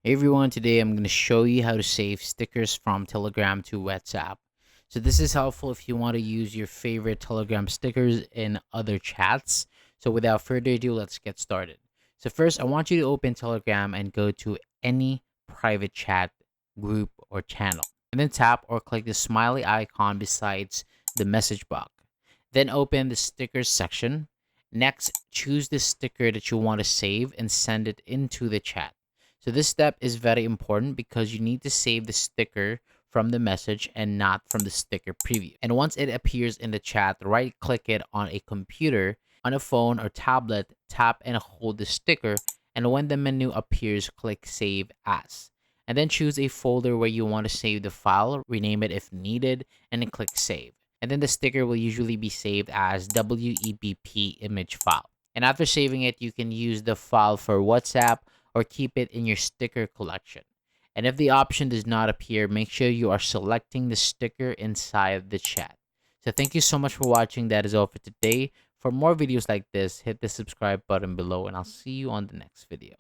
Hey everyone, today I'm going to show you how to save stickers from Telegram to WhatsApp. So this is helpful if you want to use your favorite Telegram stickers in other chats. So without further ado, let's get started. So first, I want you to open Telegram and go to any private chat group or channel. And then tap or click the smiley icon besides the message box. Then open the stickers section. Next, choose the sticker that you want to save and send it into the chat. So this step is very important because you need to save the sticker from the message and not from the sticker preview. And once it appears in the chat, right click it on a computer, on a phone or tablet, tap and hold the sticker, and when the menu appears, click Save As. And then choose a folder where you want to save the file, rename it if needed, and then click Save. And then the sticker will usually be saved as WEBP image file. And after saving it, you can use the file for WhatsApp or keep it in your sticker collection. And if the option does not appear, make sure you are selecting the sticker inside the chat. So thank you so much for watching. That is all for today. For more videos like this, hit the subscribe button below and I'll see you on the next video.